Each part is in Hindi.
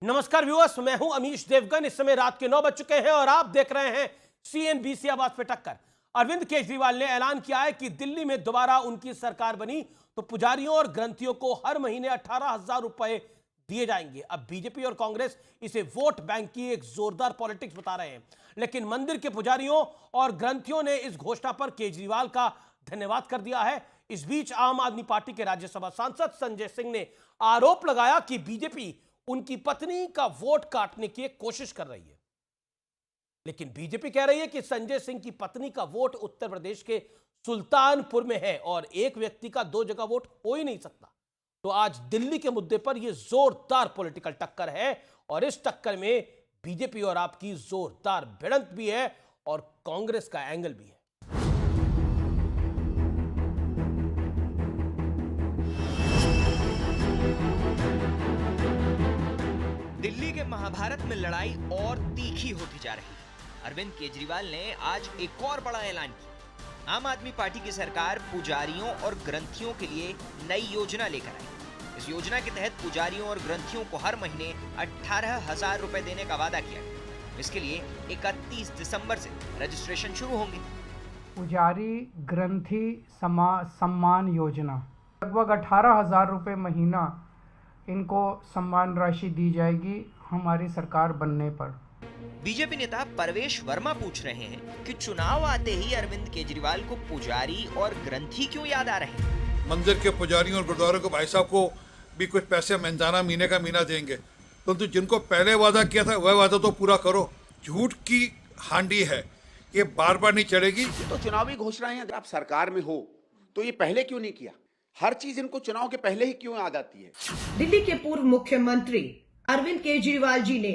नमस्कार व्यूअर्स, मैं हूं अमीश देवगन। इस समय रात के 9 बज चुके हैं और आप देख रहे हैं CNBC आवाज पे टक्कर। अरविंद केजरीवाल ने ऐलान किया है कि दिल्ली में दोबारा उनकी सरकार बनी तो पुजारियों और ग्रंथियों को हर महीने 18,000 रुपए दिए जाएंगे। अब बीजेपी और कांग्रेस इसे वोट बैंक की एक जोरदार पॉलिटिक्स बता रहे हैं, लेकिन मंदिर के पुजारियों और ग्रंथियों ने इस घोषणा पर केजरीवाल का धन्यवाद कर दिया है। इस बीच आम आदमी पार्टी के राज्यसभा सांसद संजय सिंह ने आरोप लगाया कि बीजेपी उनकी पत्नी का वोट काटने की कोशिश कर रही है, लेकिन बीजेपी कह रही है कि संजय सिंह की पत्नी का वोट उत्तर प्रदेश के सुल्तानपुर में है और एक व्यक्ति का दो जगह वोट हो ही नहीं सकता। तो आज दिल्ली के मुद्दे पर यह जोरदार पॉलिटिकल टक्कर है और इस टक्कर में बीजेपी और आपकी जोरदार भिड़ंत भी है और कांग्रेस का एंगल भी है। दिल्ली के महाभारत में लड़ाई और तीखी होती जा रही है। अरविंद केजरीवाल ने आज एक और बड़ा ऐलान किया। आम आदमी पार्टी की सरकार पुजारियों और ग्रंथियों के लिए नई योजना लेकर आई। इस योजना के तहत पुजारियों और ग्रंथियों को हर महीने 18,000 रुपए देने का वादा किया गया। इसके लिए 31 दिसंबर से रजिस्ट्रेशन शुरू होंगे। पुजारी ग्रंथी सम्मान योजना लगभग 18,000 रुपये महीना इनको सम्मान राशि दी जाएगी हमारी सरकार बनने पर। बीजेपी नेता परवेश वर्मा पूछ रहे हैं कि चुनाव आते ही अरविंद केजरीवाल को पुजारी और ग्रंथी क्यों याद आ रहे हैं। मंदिर के पुजारियों और गुरुद्वारों के भाई साहब को भी कुछ पैसे मंजाना महीने का महीना देंगे, परंतु जिनको पहले वादा किया था वह वादा तो पूरा करो। झूठ की हांडी है, ये बार बार नहीं चलेगी। तो चुनावी घोषणाएं अगर आप सरकार में हो तो ये पहले क्यों नहीं किया? हर चीज इनको चुनाव के पहले ही क्यों याद आती है? दिल्ली के पूर्व मुख्यमंत्री अरविंद केजरीवाल जी ने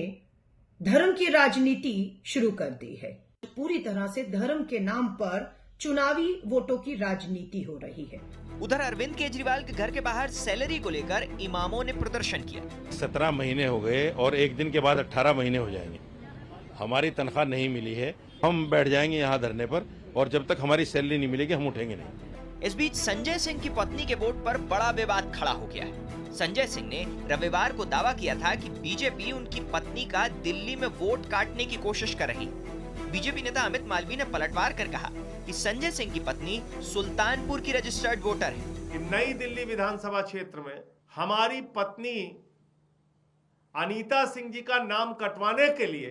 धर्म की राजनीति शुरू कर दी है। पूरी तरह से धर्म के नाम पर चुनावी वोटों की राजनीति हो रही है। उधर अरविंद केजरीवाल के घर के बाहर सैलरी को लेकर इमामों ने प्रदर्शन किया। 17 महीने हो गए और एक दिन के बाद 18 महीने हो जाएंगे। हमारी तनख्वाह नहीं मिली है, हम बैठ जाएंगे यहाँ धरने पर और जब तक हमारी सैलरी नहीं मिलेगी हम उठेंगे नहीं। इस बीच संजय सिंह की पत्नी के वोट पर बड़ा विवाद खड़ा हो गया है। संजय सिंह ने रविवार को दावा किया था कि बीजेपी उनकी पत्नी का दिल्ली में वोट काटने की कोशिश कर रही। बीजेपी नेता अमित मालवीय ने पलटवार कर कहा कि संजय सिंह की पत्नी सुल्तानपुर की रजिस्टर्ड वोटर है। नई दिल्ली विधानसभा क्षेत्र में हमारी पत्नी अनीता सिंह जी का नाम कटवाने के लिए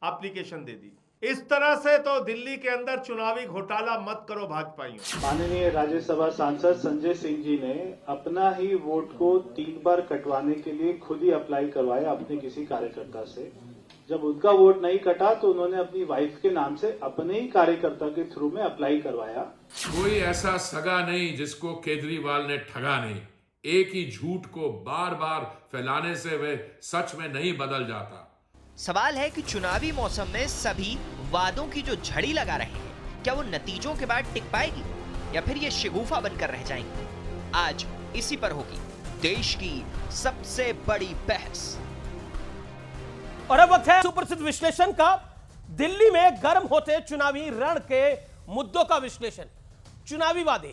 एप्लीकेशन दे दी। इस तरह से तो दिल्ली के अंदर चुनावी घोटाला मत करो भाजपाइयों। माननीय राज्यसभा सांसद संजय सिंह जी ने अपना ही वोट को 3 बार कटवाने के लिए खुद ही अप्लाई करवाया अपने किसी कार्यकर्ता से। जब उनका वोट नहीं कटा तो उन्होंने अपनी वाइफ के नाम से अपने ही कार्यकर्ता के थ्रू में अप्लाई करवाया। कोई ऐसा सगा नहीं जिसको केजरीवाल ने ठगा नहीं। एक ही झूठ को बार बार फैलाने से वह सच में नहीं बदल जाता। सवाल है कि चुनावी मौसम में सभी वादों की जो झड़ी लगा रहे हैं, क्या वो नतीजों के बाद टिक पाएगी या फिर ये शिगुफा बनकर रह जाएंगे? आज इसी पर होगी देश की सबसे बड़ी बहस। और अब वक्त है सुप्रसिद्ध विश्लेषण का। दिल्ली में गर्म होते चुनावी रण के मुद्दों का विश्लेषण। चुनावी वादे,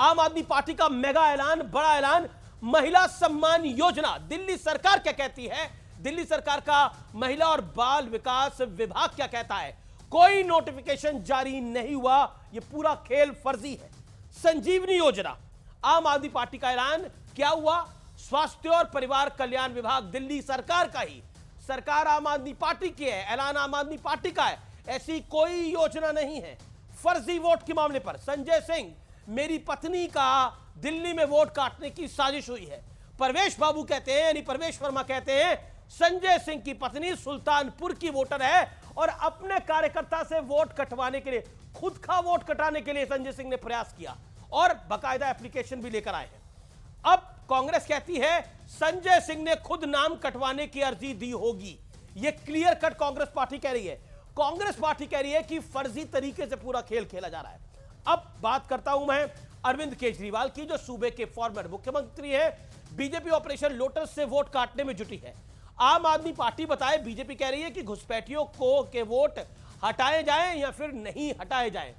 आम आदमी पार्टी का मेगा ऐलान, बड़ा ऐलान, महिला सम्मान योजना। दिल्ली सरकार क्या कहती है? दिल्ली सरकार का महिला और बाल विकास विभाग क्या कहता है? कोई नोटिफिकेशन जारी नहीं हुआ, यह पूरा खेल फर्जी है। संजीवनी योजना, आम आदमी पार्टी का ऐलान। क्या हुआ? स्वास्थ्य और परिवार कल्याण विभाग दिल्ली सरकार का ही। सरकार आम आदमी पार्टी की है, ऐलान आम आदमी पार्टी का है। ऐसी कोई योजना नहीं है। फर्जी वोट के मामले पर संजय सिंह, मेरी पत्नी का दिल्ली में वोट काटने की साजिश हुई है। परवेश बाबू कहते हैं, यानी परवेश वर्मा कहते हैं, संजय सिंह की पत्नी सुल्तानपुर की वोटर है और अपने कार्यकर्ता से वोट कटवाने के लिए, खुद का वोट कटाने के लिए संजय सिंह ने प्रयास किया और बाकायदा एप्लीकेशन भी लेकर आए हैं। अब कांग्रेस कहती है संजय सिंह ने खुद नाम कटवाने की अर्जी दी होगी। यह क्लियर कट कांग्रेस पार्टी कह रही है। कांग्रेस पार्टी कह रही है कि फर्जी तरीके से पूरा खेल खेला जा रहा है। अब बात करता हूं मैं अरविंद केजरीवाल की, जो सूबे के फॉर्मर मुख्यमंत्री है। बीजेपी ऑपरेशन लोटस से वोट काटने में जुटी है। आम आदमी पार्टी बताए, बीजेपी कह रही है कि घुसपैठियों को के वोट हटाए जाएं या फिर नहीं हटाए जाएं।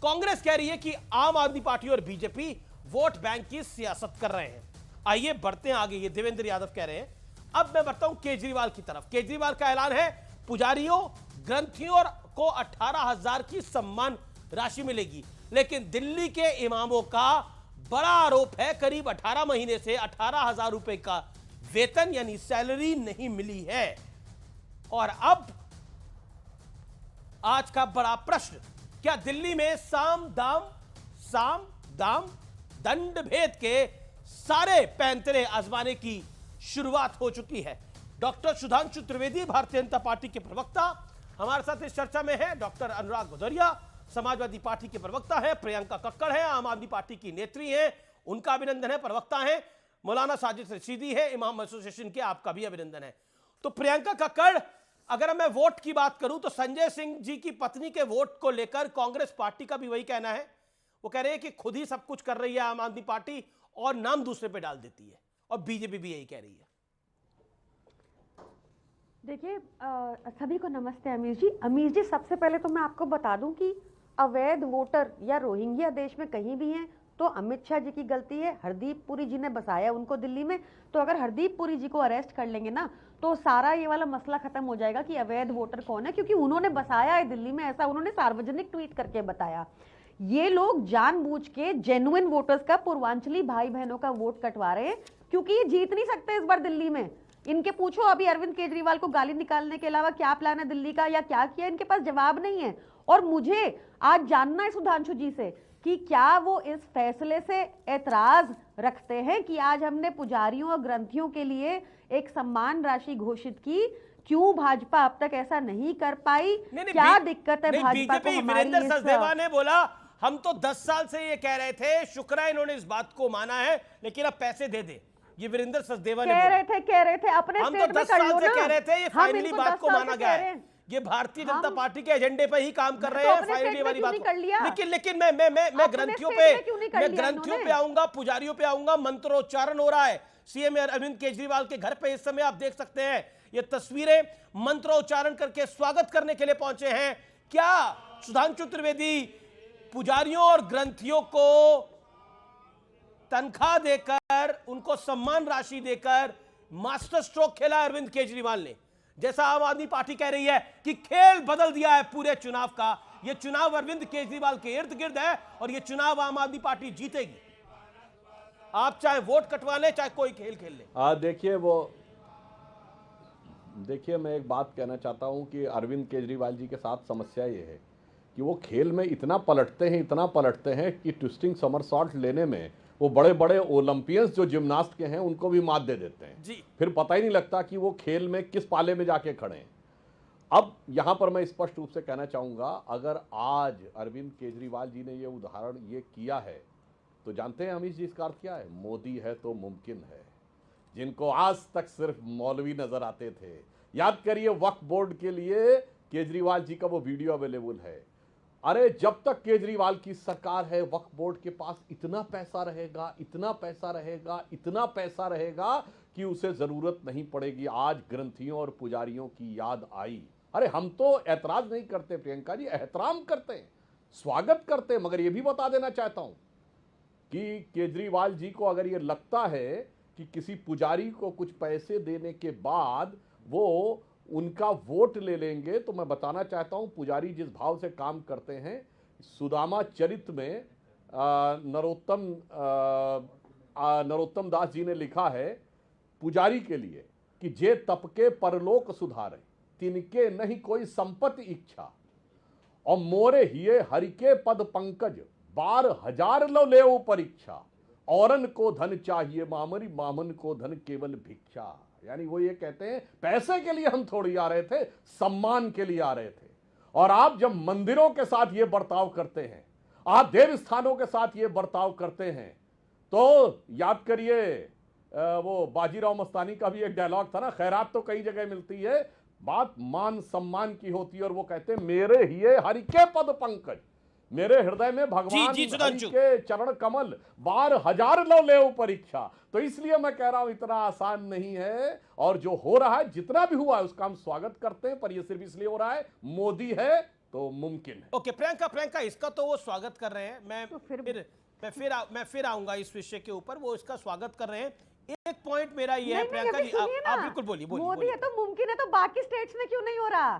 कांग्रेस कह रही है कि आम आदमी पार्टी और बीजेपी वोट बैंक की सियासत कर रहे हैं। आइए बढ़ते हैं आगे। ये देवेंद्र यादव कह रहे हैं अब मैं बढ़ता हूं केजरीवाल की तरफ। केजरीवाल का ऐलान है पुजारियों ग्रंथियों को 18,000 की सम्मान राशि मिलेगी, लेकिन दिल्ली के इमामों का बड़ा आरोप है करीब 18 महीने से 18,000 रुपए का वेतन यानी सैलरी नहीं मिली है। और अब आज का बड़ा प्रश्न, क्या दिल्ली में साम दाम दंड भेद के सारे पैंतरे आजमाने की शुरुआत हो चुकी है? डॉक्टर सुधांशु त्रिवेदी भारतीय जनता पार्टी के प्रवक्ता हमारे साथ इस चर्चा में है। डॉक्टर अनुराग भदौरिया समाजवादी पार्टी के प्रवक्ता है। प्रियंका कक्कड़ है, आम आदमी पार्टी की नेत्री है, उनका अभिनंदन है, प्रवक्ता है। मौलाना साजिद रशीदी है, इमाम एसोसिएशन के, आपका भी अभिनंदन है। तो प्रियंका कक्कड़, अगर मैं वोट की बात करूं तो संजय सिंह जी की पत्नी के वोट को लेकर कांग्रेस पार्टी का भी वही कहना है। वो कह रहे हैं कि खुद ही सब कुछ कर रही है आम आदमी पार्टी और नाम दूसरे पे डाल देती है, और बीजेपी भी यही कह रही है। देखिए, सभी को नमस्ते। अमीर जी, सबसे पहले तो मैं आपको बता दूं कि अवैध वोटर या रोहिंग्या देश में कहीं भी हैं तो अमित शाह जी की गलती है। हरदीप पुरी जी ने बसाया उनको दिल्ली में, तो अगर हरदीप पुरी जी को अरेस्ट कर लेंगे ना तो सारा ये वाला मसला खत्म हो जाएगा कि अवैध वोटर कौन है, क्योंकि उन्होंने बसाया है दिल्ली में, ऐसा उन्होंने सार्वजनिक ट्वीट करके बताया। ये लोग जानबूझ के जेन्युइन वोटर्स का, पूर्वांचली भाई बहनों का वोट कटवा रहे हैं, क्योंकि ये जीत नहीं सकते इस बार दिल्ली में। इनके पूछो अभी अरविंद केजरीवाल को गाली निकालने के अलावा क्या प्लान है दिल्ली का या क्या किया, इनके पास जवाब नहीं है। और मुझे आज जानना है सुधांशु जी से कि क्या वो इस फैसले से एतराज रखते हैं कि आज हमने पुजारियों और ग्रंथियों के लिए एक सम्मान राशि घोषित की, क्यों भाजपा अब तक ऐसा नहीं कर पाई? क्या दिक्कत है भाजपा को? वीरेंद्र सचदेवा ने बोला हम तो 10 साल से ये कह रहे थे, शुक्र है इन्होंने इस बात को माना है, लेकिन अब पैसे दे दे। ये वीरेंद्र सचदेवा ने कह रहे थे अपने हम तो 10 साल से कह रहे थे, ये फाइनली बात को माना गया है। ये भारतीय जनता पार्टी के एजेंडे पे ही काम कर रहे हैं, फाइनली वाली बात। लेकिन मैं ग्रंथियों पे आऊंगा, पुजारियों पे आऊंगा। मंत्रोच्चारण हो रहा है सीएम अरविंद केजरीवाल के घर पे। इस समय आप देख सकते हैं ये तस्वीरें, मंत्रोच्चारण करके स्वागत करने के लिए पहुंचे हैं। क्या सुधांशु त्रिवेदी, पुजारियों और ग्रंथियों को तनख्वाह देकर, उनको सम्मान राशि देकर मास्टर स्ट्रोक खेला अरविंद केजरीवाल ने? जैसा आम आदमी पार्टी कह रही है कि खेल बदल दिया है पूरे चुनाव का, ये चुनाव अरविंद केजरीवाल के इर्द गिर्द है और ये चुनाव आम आदमी पार्टी जीतेगी। आप चाहे वोट कटवा ले, चाहे कोई खेल खेल ले। देखिए मैं एक बात कहना चाहता हूं कि अरविंद केजरीवाल जी के साथ समस्या ये है कि वो खेल में इतना पलटते हैं कि ट्विस्टिंग समरसॉल्ट लेने में वो बड़े बड़े ओलंपियंस जो जिम्नास्ट के हैं उनको भी मात दे देते हैं जी। फिर पता ही नहीं लगता कि वो खेल में किस पाले में जाके खड़े हैं। अब यहां पर मैं स्पष्ट रूप से कहना चाहूंगा, अगर आज अरविंद केजरीवाल जी ने ये उदाहरण ये किया है तो जानते हैं अमित जी इसका अर्थ क्या है? मोदी है तो मुमकिन है। जिनको आज तक सिर्फ मौलवी नजर आते थे, याद करिए वक्फ बोर्ड के लिए केजरीवाल जी का वो वीडियो अवेलेबल है। अरे जब तक केजरीवाल की सरकार है वक्फ बोर्ड के पास इतना पैसा रहेगा कि उसे जरूरत नहीं पड़ेगी। आज ग्रंथियों और पुजारियों की याद आई। अरे हम तो ऐतराज नहीं करते प्रियंका जी, एहतराम करते हैं, स्वागत करते हैं। मगर यह भी बता देना चाहता हूं कि केजरीवाल जी को अगर यह लगता है कि किसी पुजारी को कुछ पैसे देने के बाद वो उनका वोट ले लेंगे, तो मैं बताना चाहता हूं पुजारी जिस भाव से काम करते हैं, सुदामा चरित में नरोत्तम दास जी ने लिखा है पुजारी के लिए कि जे तपके परलोक सुधारे, तिनके नहीं कोई संपत्ति इच्छा, और मोरे हिये हरिके पद पंकज, 12,000 लो ले परीक्षा, औरन को धन चाहिए मामरी, मामन को धन केवल भिक्षा। यानी वो ये कहते हैं पैसे के लिए हम थोड़ी आ रहे थे, सम्मान के लिए आ रहे थे। और आप जब मंदिरों के साथ ये बर्ताव करते हैं, आप देव स्थानों के साथ ये बर्ताव करते हैं, तो याद करिए वो बाजीराव मस्तानी का भी एक डायलॉग था ना, खैरात तो कई जगह मिलती है, बात मान सम्मान की होती है। और वो कहते हैं मेरे हिये हरि के पद पंकज, मेरे हृदय में भगवान हरि के चरण कमल, 12,000 लो ले परीक्षा। तो इसलिए मैं कह रहा हूं इतना आसान नहीं है, और जो हो रहा है जितना भी हुआ है उसका हम स्वागत करते हैं, पर यह सिर्फ इसलिए हो रहा है मोदी है तो मुमकिन है। ओके प्रियंका इसका तो वो स्वागत कर रहे हैं। मैं फिर आऊंगा इस विषय के ऊपर, वो इसका स्वागत कर रहे हैं। एक पॉइंट मेरा ये है प्रियंका जी, आप बिल्कुल बोलिए। मोदी है तो मुमकिन है, तो बाकी स्टेट्स में क्यों नहीं हो रहा?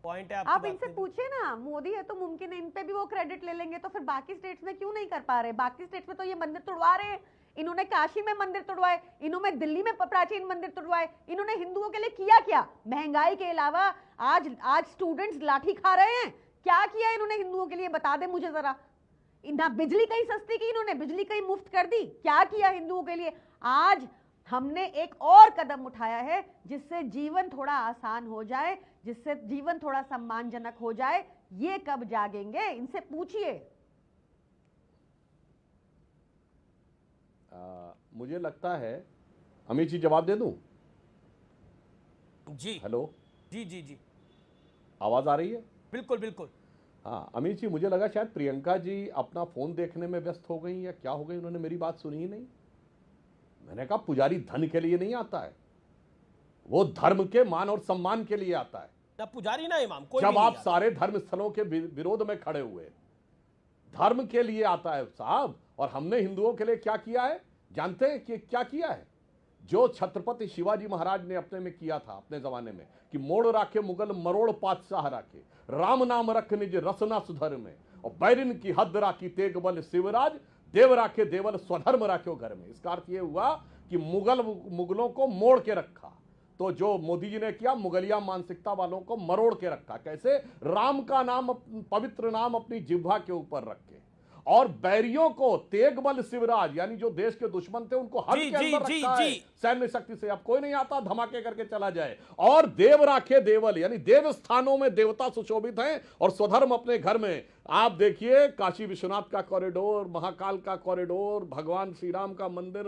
पॉइंट है आप इनसे पूछिए ना, मोदी है तो मुमकिन है, इन पे भी वो क्रेडिट ले लेंगे, तो फिर बाकी स्टेट्स में क्यों नहीं कर पा रहे? बाकी स्टेट्स में तो ये मंदिर तुड़वा रहे हैं, इन्होंने काशी में मंदिर तुड़वाए, इन्होंने दिल्ली में प्राचीन मंदिर तुड़वाए, इन्होंने हिंदुओं के लिए किया क्या? महंगाई के अलावा आज स्टूडेंट्स लाठी खा रहे हैं, क्या किया इन्होंने हिंदुओं के लिए? बता दे मुझे जरा। ना बिजली कहीं सस्ती की, इन्होंने बिजली कहीं मुफ्त कर दी, क्या किया हिंदुओं के लिए? आज हमने एक और कदम उठाया है जिससे जीवन थोड़ा आसान हो जाए, जिससे जीवन थोड़ा सम्मानजनक हो जाए। ये कब जागेंगे? इनसे पूछिए। मुझे लगता है, अमित जी जवाब दे दूं? जी हेलो, जी जी जी, आवाज आ रही है? बिल्कुल बिल्कुल। हाँ अमित जी, मुझे लगा शायद प्रियंका जी अपना फोन देखने में व्यस्त हो गई या क्या हो गई, उन्होंने मेरी बात सुनी ही नहीं। मैंने कहा पुजारी धन के लिए नहीं आता है, वो धर्म के मान और सम्मान के लिए आता है। ना पुजारी ना इमाम, कोई जब भी नहीं आप आता। सारे धर्म स्थलों के विरोध में खड़े हुए, धर्म के लिए आता है साहब। और हमने हिंदुओं के लिए क्या किया है जानते हैं कि क्या किया है? जो छत्रपति शिवाजी महाराज ने अपने में किया था अपने जमाने में कि मोड़ राखे मुगल मरोड़ पातशाह राखे, राम नाम रख निज रसना सुधर में, और बैरिन की हद राखी तेग बल शिवराज, देव राखे देवल स्वधर्म राख्यो घर में। इसका अर्थ यह हुआ कि मुगलों को मोड़ के रखा। तो जो मोदी जी ने किया, मुगलिया मानसिकता वालों को मरोड़ के रखा। कैसे? राम का नाम, पवित्र नाम अपनी जिह्वा के ऊपर रखे, और बैरियों को तेग बल शिवराज यानी जो देश के दुश्मन थे उनको हद के अंदर रखा है सैन्य शक्ति से। अब कोई नहीं आता धमाके करके चला जाए। और देव राखे देवल यानी देव स्थानों में देवता सुशोभित हैं, और स्वधर्म अपने घर में। आप देखिए काशी विश्वनाथ का कॉरिडोर, महाकाल का कॉरिडोर, भगवान श्री राम का मंदिर,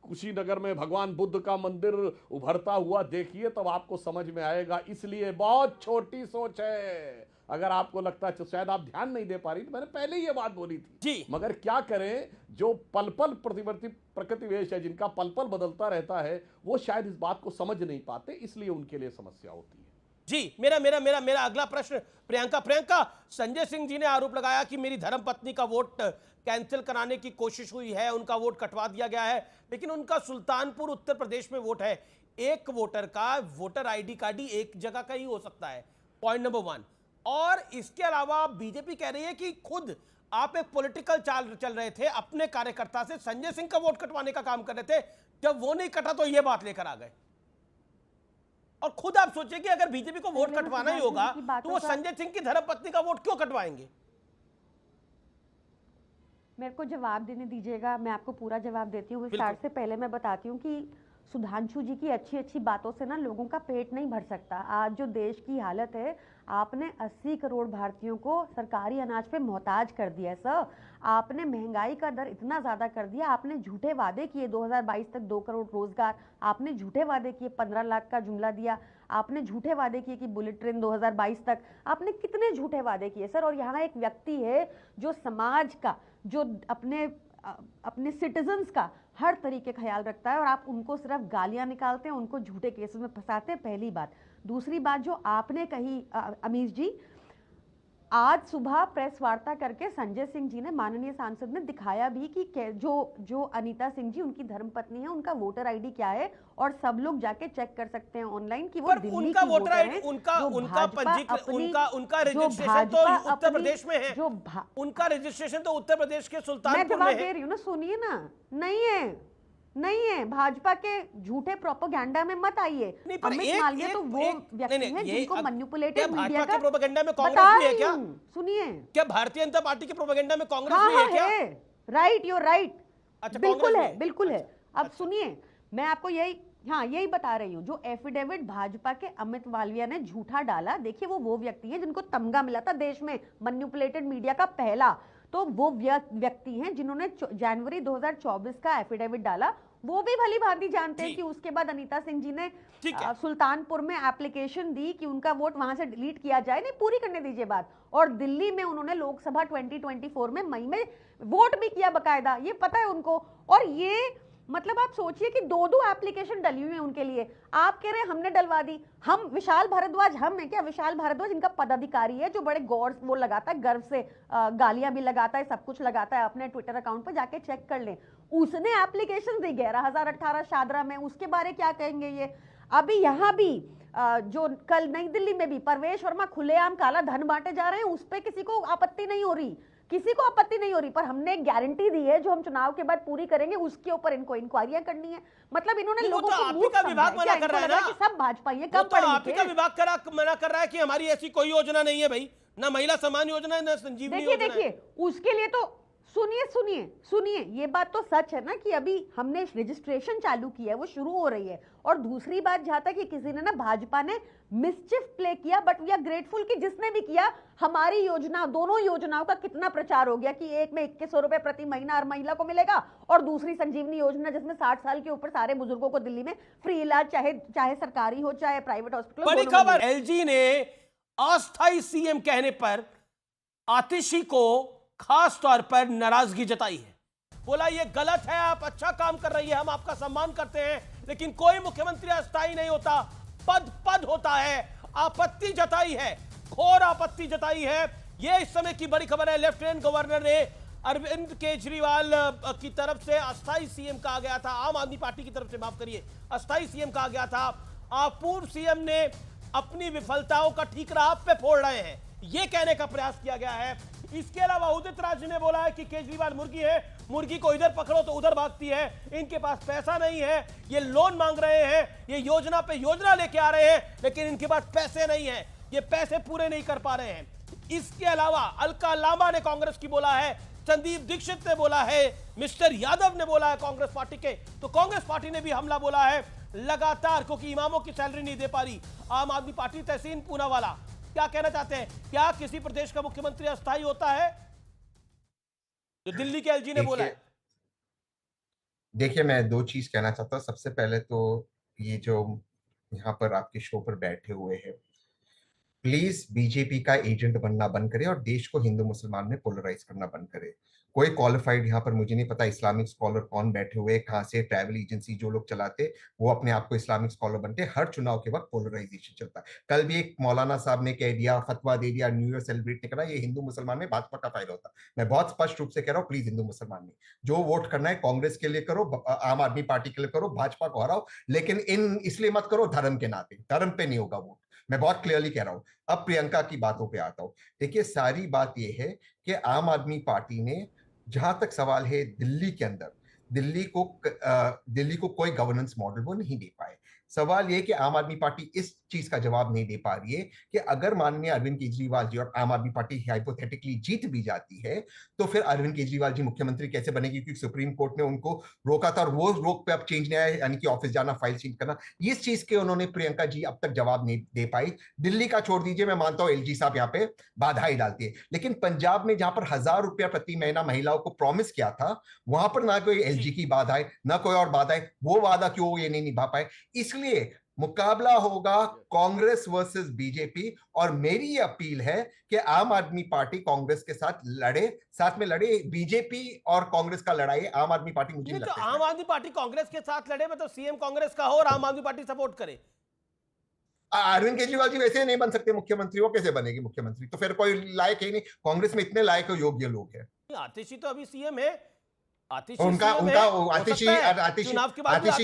कुशीनगर में भगवान बुद्ध का मंदिर उभरता हुआ देखिए, तब आपको समझ में आएगा। इसलिए बहुत छोटी सोच है। अगर आपको लगता है तो शायद आप ध्यान नहीं दे पा रही, तो मैंने पहले ही ये बात बोली थी जी। मगर क्या करें, जो पल पल प्रतिवर्ती प्रकृति वेश है, जिनका पल पल बदलता रहता है, वो शायद इस बात को समझ नहीं पाते, इसलिए उनके लिए समस्या होती है। जी, मेरा अगला प्रश्न प्रियंका, संजय सिंह जी ने आरोप लगाया कि मेरी धर्मपत्नी का वोट कैंसिल कराने की कोशिश हुई है, उनका वोट कटवा दिया गया है, लेकिन उनका सुल्तानपुर उत्तर प्रदेश में वोट है। एक वोटर का वोटर आईडी कार्ड ही एक जगह का ही हो सकता है, पॉइंट नंबर 1। और इसके अलावा बीजेपी कह रही है कि खुद आप एक पॉलिटिकल चाल चल रहे थे, अपने कार्यकर्ता से संजय सिंह का वोट कटवाने का काम कर रहे थे, जब वो नहीं कटा तो ये बात लेकर आ गए। और खुद आप सोचिए कि अगर बीजेपी को वोट कटवाना ही होगा तो वो संजय सिंह की धर्मपत्नी का वोट क्यों कटवाएंगे? मेरे को जवाब देने दीजिएगा, मैं आपको पूरा जवाब देती हूँ। विस्तार से पहले मैं बताती हूँ कि सुधांशु जी की अच्छी अच्छी बातों से ना लोगों का पेट नहीं भर सकता। आज जो देश की हालत है, आपने 80 करोड़ भारतीयों को सरकारी अनाज पे मोहताज कर दिया है सर। आपने महंगाई का दर इतना ज़्यादा कर दिया, आपने झूठे वादे किए 2022 तक 2 करोड़ रोजगार, आपने झूठे वादे किए 15 लाख का जुमला दिया, आपने झूठे वादे किए कि बुलेट ट्रेन 2022 तक, आपने कितने झूठे वादे किए सर। और यहाँ एक व्यक्ति है जो समाज का, जो अपने सिटीजन्स का हर तरीके का ख्याल रखता है, और आप उनको सिर्फ गालियां निकालते हैं, उनको झूठे केसेस में फंसाते हैं, पहली बात। दूसरी बात जो आपने कही अमीश जी, आज सुबह प्रेस वार्ता करके संजय सिंह जी ने, माननीय सांसद ने दिखाया भी कि जो अनीता सिंह जी उनकी धर्मपत्नी है, उनका वोटर आईडी क्या है, और सब लोग जाके चेक कर सकते हैं ऑनलाइन कि वो दिल्ली उनका की वोटर आईडी, है, उनका रजिस्ट्रेशन तो उत्तर प्रदेश में है, उनका रजिस्ट्रेशन तो उत्तर प्रदेश के सुल्तानपुर में है। मैं जवाब दे रही हूँ ना, सुनिए ना। नहीं है, भाजपा के झूठे प्रोपेगेंडा में मत आइए। अमित मालवीय तो वो व्यक्ति हैं जिनको मैनिपुलेटेड मीडिया का प्रोपेगेंडा में कांग्रेस भी है क्या? सुनिए, क्या भारतीय जनता पार्टी के प्रोपेगेंडा में कांग्रेस भी है क्या? राइट, यू राइट, अच्छा, बिल्कुल है। अब सुनिए, मैं आपको यही बता रही हूँ। जो एफिडेविट भाजपा के अमित मालवीय ने झूठा डाला, देखिए वो व्यक्ति है जिनको तमगा मिला था देश में मैनिपुलेटेड मीडिया का पहला, तो वो व्यक्ति हैं जिन्होंने जनवरी 2024 का एफिडेविट डाला। वो भी भली भांति जानते हैं कि उसके बाद अनीता सिंह जी ने सुल्तानपुर में एप्लीकेशन दी कि उनका वोट वहां से डिलीट किया जाए। नहीं, पूरी करने दीजिए बात। और दिल्ली में उन्होंने लोकसभा 2024 में मई में वोट भी किया बकायदा, ये पता है उनको। और ये मतलब आप सोचिए कि दो एप्लीकेशन डली हुई है उनके लिए। आप कह रहे हैं हमने डलवा दी। हम विशाल भारद्वाज, हम है क्या? विशाल भारद्वाज इनका पदाधिकारी है जो बड़े गौर वो लगाता है, गर्व से गालियां भी लगाता है, सब कुछ लगाता है। अपने ट्विटर अकाउंट पर जाके चेक कर लें। उसने एप्लीकेशन दी 11,018 शादरा में, उसके बारे क्या कहेंगे ये? अभी यहाँ भी जो कल नई दिल्ली में भी परवेश वर्मा खुलेआम काला धन बांटे जा रहे हैं, उस पर किसी को आपत्ति नहीं हो रही, किसी को आपत्ति नहीं हो रही। पर हमने एक गारंटी दी है जो हम चुनाव के बाद पूरी करेंगे, उसके ऊपर इनको इंक्वायरियां करनी है। मतलब इन्होंने लोगों को मूर्ख समझा विभाग मना कर रहा है ना कि सब भाजपा ये कम तो आप ही का विभाग मना कर रहा है कि हमारी ऐसी कोई योजना नहीं है भाई, ना महिला सम्मान योजना है, ना संजीवनी योजना है। देखिए उसके लिए तो सुनिए ये बात तो सच है ना कि अभी हमने रजिस्ट्रेशन चालू किया है, वो शुरू हो रही है। और दूसरी बात जहां तक कि किसी ने ना भाजपा ने मिसचिफ प्ले किया, बट वी आर ग्रेटफुल कि जिसने भी किया, हमारी योजना, दोनों योजनाओं का कितना प्रचार हो गया कि एक में 2100 रुपए प्रति महीना हर महिला को मिलेगा, और दूसरी संजीवनी योजना जिसमें 60 साल के ऊपर सारे बुजुर्गों को दिल्ली में फ्री इलाज, चाहे सरकारी हो चाहे प्राइवेट हॉस्पिटल। बड़ी खबर, एलजी ने अस्थायी सीएम कहने पर आतिशी को खास तौर पर नाराजगी जताई है। बोला ये गलत है, आप अच्छा काम कर रही है, हम आपका सम्मान करते हैं, लेकिन कोई मुख्यमंत्री अस्थायी नहीं होता, पद होता है। आपत्ति जताई है, घोर आपत्ति जताई है। ये इस समय की बड़ी खबर है। लेफ्टिनेंट गवर्नर ने अरविंद केजरीवाल की तरफ से अस्थायी सीएम कहा गया था, आम आदमी पार्टी की तरफ से, माफ करिए, अस्थायी सीएम कहा गया था। पूर्व सीएम ने अपनी विफलताओं का ठीकरा आप पे फोड़ रहे हैं, यह कहने का प्रयास किया गया है। इसके अलावा उदित राज ने बोला है कि केजरीवाल मुर्गी है, मुर्गी को इधर पकड़ो तो उधर भागती है, इनके पास पैसा नहीं है, ये लोन मांग रहे हैं, ये योजना पे योजना लेके आ रहे हैं, लेकिन इनके पास पैसे नहीं है, ये पैसे पूरे नहीं कर पा रहे हैं। इसके अलावा अलका लांबा ने कांग्रेस की बोला है, संदीप दीक्षित ने बोला है, मिस्टर यादव ने बोला है कांग्रेस पार्टी के, तो कांग्रेस पार्टी ने भी हमला बोला है लगातार, क्योंकि इमामों की सैलरी नहीं दे पा रही। आम आदमी पार्टी तहसीन पूनावाला क्या कहना चाहते हैं? क्या किसी प्रदेश का मुख्यमंत्री अस्थायी होता है? जो दिल्ली के एलजी ने बोला है। देखिए, मैं दो चीज कहना चाहता हूं। सबसे पहले तो ये जो यहाँ पर आपके शो पर बैठे हुए हैं, प्लीज बीजेपी का एजेंट बनना बंद करे और देश को हिंदू मुसलमान में पोलराइज करना बंद करे। कोई क्वालिफाइड यहाँ पर, मुझे नहीं पता इस्लामिक स्कॉलर कौन बैठे हुए, कहाँ से, ट्रैवल एजेंसी जो लोग चलाते वो अपने आप को इस्लामिक स्कॉलर बनते। हर चुनाव के वक्त पोलराइजेशन चलता है। कल भी एक मौलाना साहब ने कह दिया, फतवा दे दिया, न्यू ईयर सेलिब्रेट नहीं करना, ये हिंदू मुसलमान में भाजपा का फायदा होता। मैं बहुत स्पष्ट रूप से कह रहा हूँ, प्लीज हिंदू मुसलमान में जो वोट करना है कांग्रेस के लिए करो, आम आदमी पार्टी के लिए करो, भाजपा को हराओ, लेकिन इसलिए मत करो धर्म के नाते, धर्म पे नहीं होगा वोट। मैं बहुत क्लियरली कह रहा हूं। अब प्रियंका की बातों पे आता हूं। देखिए, सारी बात यह है कि आम आदमी पार्टी ने, जहां तक सवाल है दिल्ली के अंदर, दिल्ली को कोई गवर्नेंस मॉडल वो नहीं दे पाए। सवाल यह कि आम आदमी पार्टी इस चीज का जवाब नहीं दे पा रही है कि अगर माननीय अरविंद केजरीवाल जी और आम आदमी पार्टी हाइपोथेटिकली जीत भी जाती है तो फिर अरविंद केजरीवाल जी मुख्यमंत्री कैसे बनेगी, क्योंकि सुप्रीम कोर्ट ने उनको रोका था और वो रोक पे अब चेंज नहीं आया, यानी कि ऑफिस जाना, फाइल चेंज करना। इस चीज के उन्होंने प्रियंका जी अब तक जवाब नहीं दे पाई। दिल्ली का छोड़ दीजिए, मैं मानता हूं एलजी साहब यहाँ पे बाधाएं डालती है, लेकिन पंजाब में जहां पर 1000 रुपया प्रति महीना महिलाओं को प्रॉमिस किया था, वहां पर ना कोई एलजी की बाधाएं, ना कोई और बाधाएं, वो वादा क्यों ये नहीं निभा पाए। इसलिए मुकाबला होगा कांग्रेस वर्सेस बीजेपी, और मेरी ये अपील है कि आम आदमी पार्टी कांग्रेस के साथ लड़े, साथ में लड़े। बीजेपी और कांग्रेस का लड़ाई आम आदमी पार्टी मुझे नहीं लगता। तो आम आदमी पार्टी कांग्रेस के साथ लड़े, मतलब सीएम कांग्रेस का हो और आम आदमी पार्टी सपोर्ट करे। अरविंद केजरीवाल जी वैसे नहीं बन सकते मुख्यमंत्री, वो कैसे बनेगी मुख्यमंत्री? तो फिर कोई लायक ही नहीं, कांग्रेस में इतने लायक योग्य लोग हैं। आतिशी तो अभी सीएम है, आतिशी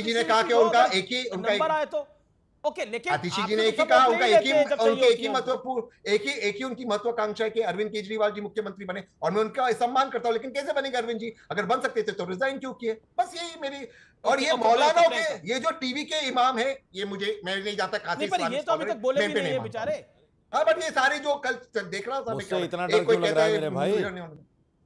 जी ने कहा कि उनका एक ही नंबर आए तो ओके, लेकिन आतिशी जी ने एक ही कहा, उनका एक ही महत्वपूर्ण, एक ही उनकी महत्वाकांक्षा है कि अरविंद केजरीवाल जी मुख्यमंत्री बने, और मैं उनका सम्मान करता हूं, लेकिन कैसे बनेंगे अरविंद जी? अगर बन सकते थे तो रिजाइन क्यों किए? बस यही मेरी। और ये मौलाना के, ये जो टीवी के इमाम है, ये मुझे, मैं नहीं जानता कहां से, ये तो अभी तक बोले भी नहीं है बेचारे। हाँ, बट ये सारे जो कल देख रहा था, मुझसे इतना डर क्यों लग रहा है मेरे भाई?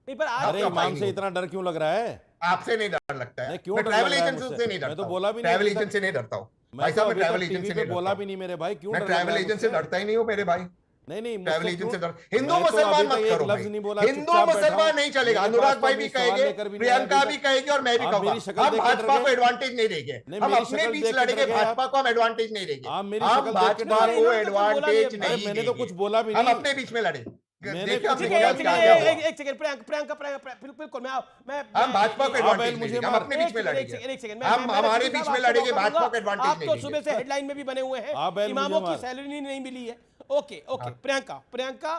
अरे इमाम से इतना डर क्यों लग रहा है? आपसे नहीं डर लगता है? मैं ट्रैवल एजेंसी से नहीं डरता, मैं तो बोला भी नहीं, ट्रैवल एजेंसी से नहीं डरता हूँ भाई साहब, मैं ट्रैवल एजेंसी से बोला भी नहीं मेरे भाई। क्यों? मैं ट्रैवल एजेंसी से डरता ही नहीं हूँ मेरे भाई। नहीं, ट्रैवल एजेंसी से डर। हिंदू मुसलमान मत करो भाई, हिंदू मुसलमान नहीं चलेगा। अनुराग भाई भी कहेंगे, प्रियंका भी कहेगी, और मैं भी कहूंगा। हम भाजपा को एडवांटेज नहीं देंगे, हम अपने बीच लड़ेंगे, भाजपा को हम एडवांटेज नहीं देंगे, हम भाजपा को एडवांटेज नहीं, मैंने तो कुछ बोला भी हम नहीं, अपने बीच में लड़े। देखिए आपने एक सेकंड प्रियंका बिल्कुल मैं हम भाजपा को एडवांटेज मुझे हम अपने बीच में लड़ेंगे, एक सेकंड हम हमारे बीच में लड़ेंगे, भाजपा को एडवांटेज आप नहीं तो देंगे। सुबह से हेडलाइन में भी बने हुए हैं, इमामों की सैलरी नहीं मिली है। Okay Priyanka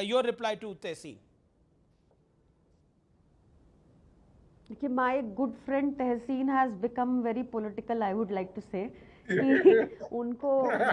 your reply to Tahseen. देखिए, my good friend Tahseen has become very political, I would like to say कि उनको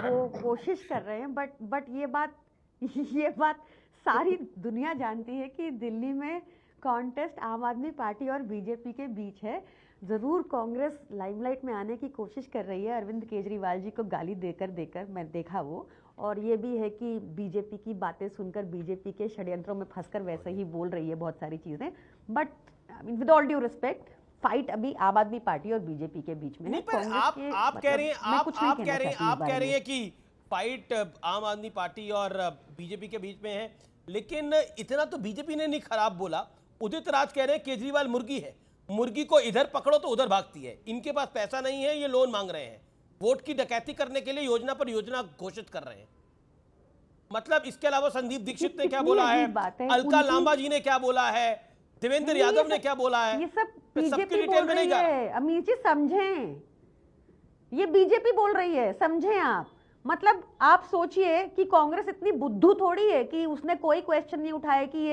वो कोशिश कर रहे हैं, बट ये बात सारी दुनिया जानती है कि दिल्ली में कॉन्टेस्ट आम आदमी पार्टी और बीजेपी के बीच है। ज़रूर कांग्रेस लाइमलाइट में आने की कोशिश कर रही है, अरविंद केजरीवाल जी को गाली देकर मैं देखा वो, और ये भी है कि बीजेपी की बातें सुनकर बीजेपी के षड्यंत्रों में फंसकर वैसे ही बोल रही है बहुत सारी चीज़ें। But with all due respect, fight अभी आम आदमी पार्टी और बीजेपी के बीच में है। आप कह रही हैं कि फाइट आम आदमी पार्टी और बीजेपी के बीच में है, लेकिन इतना तो बीजेपी ने नहीं खराब बोला। उदित राज कह रहे हैं केजरीवाल मुर्गी है, मुर्गी को इधर पकड़ो तो उधर भागती है, इनके पास पैसा नहीं है, ये लोन मांग रहे हैं, वोट की डकैती करने के लिए योजना पर योजना घोषित कर रहे हैं। मतलब इसके अलावा संदीप दीक्षित ने क्या बोला है, अलका लांबा जी ने क्या बोला है, देवेंद्र यादव ने क्या बोला है, ये सब सबकी बीजेपी डिटेल बोल में रही नहीं जा रहा। है। अमीर जी समझें, ये बीजेपी बोल रही है, समझें आप। मतलब आप सोचिए कि कांग्रेस इतनी बुद्धू थोड़ी है कि उसने कोई क्वेश्चन नहीं उठाया कि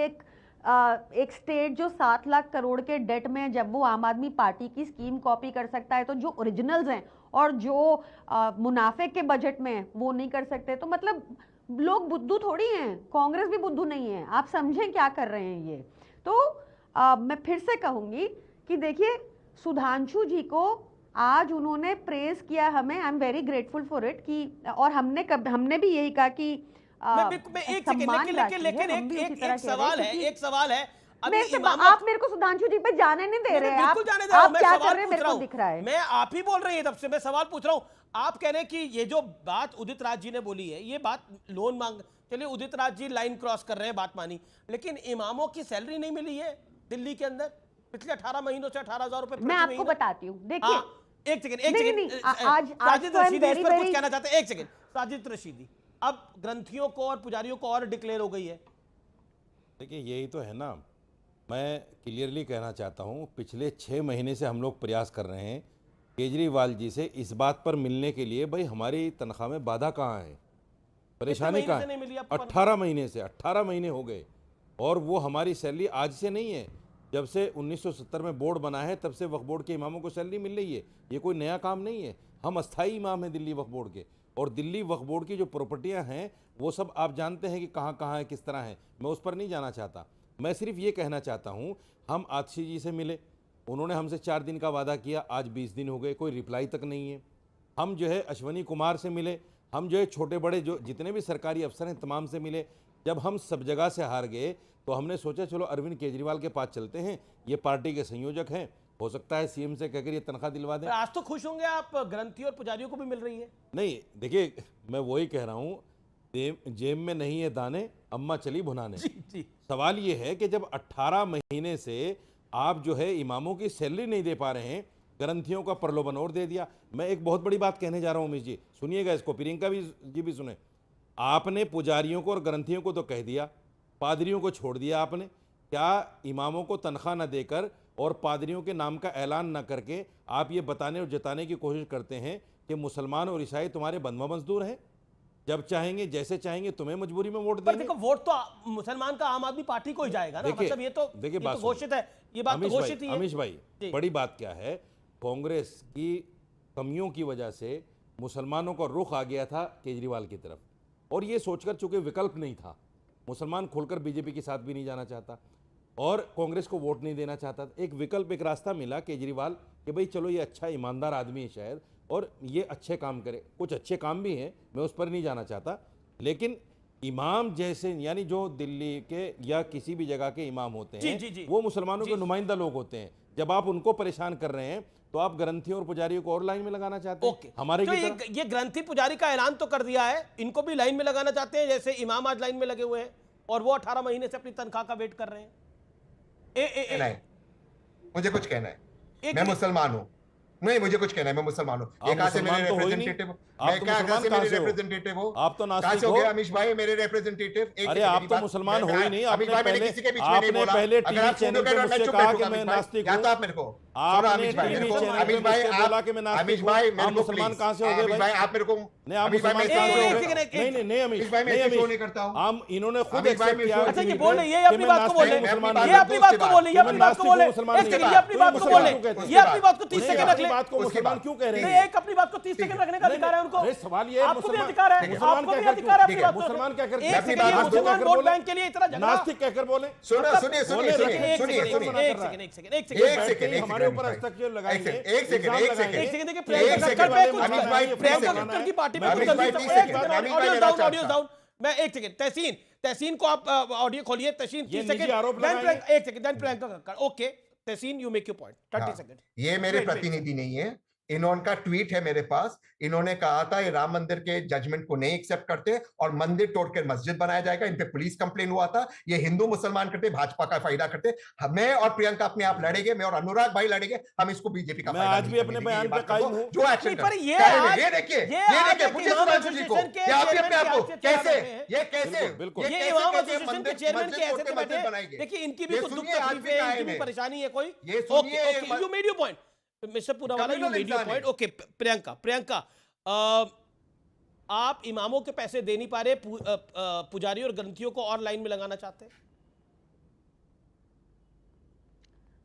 एक स्टेट जो 7 लाख करोड़ के डेट में, जब वो आम आदमी पार्टी की स्कीम कॉपी कर सकता है तो जो ओरिजिनल्स हैं और जो मुनाफे के बजट में वो नहीं कर सकते, तो मतलब लोग बुद्धू थोड़ी हैं, कांग्रेस भी बुद्धू नहीं है। आप समझें क्या कर रहे हैं ये। तो मैं फिर से कहूंगी कि देखिए, सुधांशु जी को आज उन्होंने प्रेज किया हमें, I am very grateful for it, कि और हमने भी यही कहा कि एक सवाल है आप मेरे को सुधांशु जी पे जाने नहीं दे रहे, आप क्या कर रहे हैं मेरे को दिख रहा है। मैं आप ही बोल रही है तब से, मैं सवाल पूछ रहा हूं। आप कह रहे हैं कि ये जो बात उदित राज जी ने बोली है, ये बात लोन मांग, चलिए उदित राज जी लाइन क्रॉस कर रहे हैं, बात मानी, लेकिन इमामों की सैलरी नहीं मिली है दिल्ली के अंदर पिछले 18 महीनों से 18,000 रुपए। मैं आपको बताती हूँ, देखिए एक सेकंड साजिद रशीदी इस पर कुछ कहना चाहते हैं। एक सेकंड साजिद रशीदी, अब ग्रंथियों को और पुजारियों को और डिक्लेयर हो गई है। देखिए यही तो है ना, मैं क्लियरली कहना चाहता हूँ, पिछले 6 महीने से हम लोग प्रयास कर रहे हैं केजरीवाल जी से इस बात पर मिलने के लिए, भाई हमारी तनख्वाह में बाधा कहाँ है, परेशानी कहाँ है। 18 महीने से 18 महीने हो गए और वो हमारी सैलरी आज से नहीं है, जब से 1970 में बोर्ड बना है तब से वक्फ बोर्ड के इमामों को सैलरी मिल रही है। ये कोई नया काम नहीं है, हम अस्थाई इमाम हैं दिल्ली वक्फ बोर्ड के, और दिल्ली वक्फ बोर्ड की जो प्रॉपर्टियां हैं वो सब आप जानते हैं कि कहाँ कहाँ है, किस तरह है, मैं उस पर नहीं जाना चाहता। मैं सिर्फ ये कहना चाहता हूँ, हम आतिशी जी से मिले, उन्होंने हमसे 4 दिन का वादा किया, आज 20 दिन हो गए, कोई रिप्लाई तक नहीं है। हम जो है अश्वनी कुमार से मिले, हम जो है छोटे बड़े जो जितने भी सरकारी अफसर हैं तमाम से मिले। जब हम सब जगह से हार गए तो हमने सोचा चलो अरविंद केजरीवाल के पास चलते हैं, ये पार्टी के संयोजक हैं, हो सकता है सीएम से कहकर ये तनख्वाह दिलवा दें। आज तो खुश होंगे आप, ग्रंथी और पुजारियों को भी मिल रही है। नहीं देखिए, मैं वही कह रहा हूँ, जेब में नहीं है दाने, अम्मा चली भुनाने। जी। सवाल ये है कि जब 18 महीने से आप जो है इमामों की सैलरी नहीं दे पा रहे हैं, ग्रंथियों का प्रलोभन और दे दिया। मैं एक बहुत बड़ी बात कहने जा रहा हूँ उमेश जी, सुनिएगा इसको, प्रियंका जी भी सुने। आपने पुजारियों को और ग्रंथियों को तो कह दिया, पादरियों को छोड़ दिया आपने। क्या इमामों को तनख्वाह न देकर और पादरियों के नाम का ऐलान न करके आप ये बताने और जताने की कोशिश करते हैं कि मुसलमान और ईसाई तुम्हारे बंधुआ मजदूर हैं, जब चाहेंगे जैसे चाहेंगे तुम्हें मजबूरी में वोट देंगे। देखो, वोट तो मुसलमान का आम आदमी पार्टी को ही जाएगा ना, मतलब ये तो देखिए बात घोषित है, ये बात तो घोषित ही है। अमीश भाई, बड़ी बात क्या है, कांग्रेस की कमियों की वजह से मुसलमानों का रुख आ गया था केजरीवाल की तरफ, और ये सोचकर चूंकि विकल्प नहीं था, मुसलमान खोलकर बीजेपी के साथ भी नहीं जाना चाहता और कांग्रेस को वोट नहीं देना चाहता, एक विकल्प, एक रास्ता मिला केजरीवाल कि भाई चलो ये अच्छा ईमानदार आदमी है शायद, और ये अच्छे काम करे। कुछ अच्छे काम भी हैं, मैं उस पर नहीं जाना चाहता, लेकिन इमाम जैसे यानी जो दिल्ली के या किसी भी जगह के इमाम होते हैं वो मुसलमानों के नुमाइंदा लोग होते हैं। जब आप उनको परेशान कर रहे हैं तो आप ग्रंथियों और पुजारियों को और लाइन में लगाना चाहते हैं। हमारे तो ये ग्रंथी पुजारी का ऐलान तो कर दिया है, इनको भी लाइन में लगाना चाहते हैं, जैसे इमाम आज लाइन में लगे हुए हैं और वो 18 महीने से अपनी तनख्वाह का वेट कर रहे हैं। मुझे कुछ कहना है, मैं मुसलमान हूं, नहीं, मुझे कुछ कहना है, मैं मुसलमान हूँ। आप ये कहाँ से मेरे मुसलमान तो हो ही नहीं। रिप्रेजेंटेटिव? आप मैं तो क्या मुसलमान से कहाँ मेरे से हो? रिप्रेजेंटेटिव हो? आप तो कहाँ नास्तिक से हो हो। गए अमीश भाई मेरे रिप्रेजेंटेटिव? अरे आप तो मुसलमान हो ही नहीं। आपने पहले टीवी चैनल पे मुझसे कहा कि मैं नास्तिक हूँ। आप मेरे को आपने टीवी चैनल पे मुझसे बोला कि मैं नास्तिक हूँ। आप मुसलमान कहाँ से हो गए भाई? आप मेरे को नहीं, आप मुसलमान कहाँ से हो गए? नहीं अमीश, नहीं अमीश, हम इन्होंने खुद एक्सेप्ट किया। अच्छा ये बोल रहे, ये अपनी बात को बोल रहे, ये अपनी बात को बोल रहे, ये अपनी बात को बोल रहे, एक सेकंड, ये अपनी बात को बोल रहे, ये अपनी बात को 30 सेकंड रख ले। बात को मुसलमान क्यों कह रहे नहीं, हैं? एक अपनी बात को 30 सेकंड रखने का अधिकार है उनको। अरे सवाल ये है, आपको भी मुसलमान अधिकार है, आपको भी अधिकार है अपनी बात को। मुसलमान क्या करके एक सेकंड, ये मुसलमान वोट बैंक के लिए इतना झगड़ा, नास्तिक कहकर बोले? हमारे ऊपर हस्तक्षेप लगाएंगे। एक सेकंड देखिए प्रियंका कक्कड़ की पार्टी में ऑडियो डाउन। मैं एक सेकंड, तहसीन को आप ऑडियो खोलिए। तहसीन 30 सेकंड, एक second, then Priyanka Kakkar. Okay Tahseen, you make your point, 30 second. ये मेरे प्रतिनिधि नहीं है, इन्होंने ट्वीट है मेरे पास। इन्होंने कहा था ये राम मंदिर के जजमेंट को नहीं एक्सेप्ट करते और मंदिर तोड़कर मस्जिद बनाया जाएगा। इन पे पुलिस कंप्लेन हुआ था। ये हिंदू मुसलमान करते, भाजपा का फायदा करते। मैं और प्रियंका अपने आप लड़ेंगे, मैं और अनुराग भाई लड़ेंगे। हम इसको बीजेपी का फायदा आज भी अपने बयान पे कायम हूं। जो एक्शन पर ये देखिए मुझे सुधांशु जी को कैसे ये कैसे बिल्कुल ये इमाम एसोसिएशन के चेयरमैन के ऐसे बैठे। देखिए इनकी भी कुछ दुख तकलीफें हैं, इनकी भी परेशानी है कोई। Okay you made your point mister Poonawalla, you made your point. Okay Priyanka, आप इमामों के पैसे दे नहीं पा रहे, पुजारी और ग्रंथियों को और लाइन में लगाना चाहते हैं?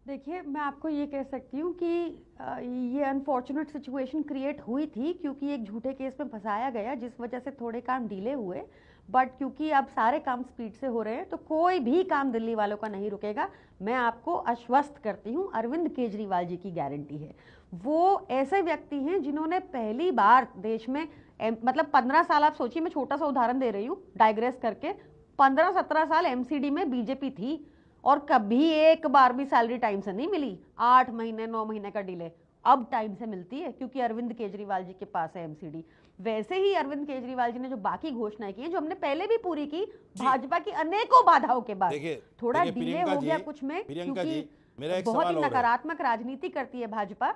देखिए मैं आपको ये कह सकती हूँ कि ये अनफॉर्चुनेट सिचुएशन क्रिएट हुई थी क्योंकि एक झूठे केस में फंसाया गया जिस वजह से थोड़े काम डिले हुए। बट क्योंकि अब सारे काम स्पीड से हो रहे हैं तो कोई भी काम दिल्ली वालों का नहीं रुकेगा। मैं आपको आश्वस्त करती हूँ, अरविंद केजरीवाल जी की गारंटी है। वो ऐसे व्यक्ति हैं जिन्होंने पहली बार देश में मतलब 15 साल, आप सोचिए, मैं छोटा सा उदाहरण दे रही हूँ डाइग्रेस करके, 15-17 साल एमसीडी में बीजेपी थी और कभी एक बार भी सैलरी टाइम से नहीं मिली। 8 महीने 9 महीने का डिले अब टाइम से मिलती है क्योंकि अरविंद केजरीवाल जी के पास है एमसीडी। वैसे ही अरविंद केजरीवाल जी ने जो बाकी घोषणाएं की हैं, जो हमने पहले भी पूरी की, भाजपा की अनेकों बाधाओं के बाद थोड़ा डिले हो गया कुछ में क्योंकि बहुत ही नकारात्मक राजनीति करती है भाजपा।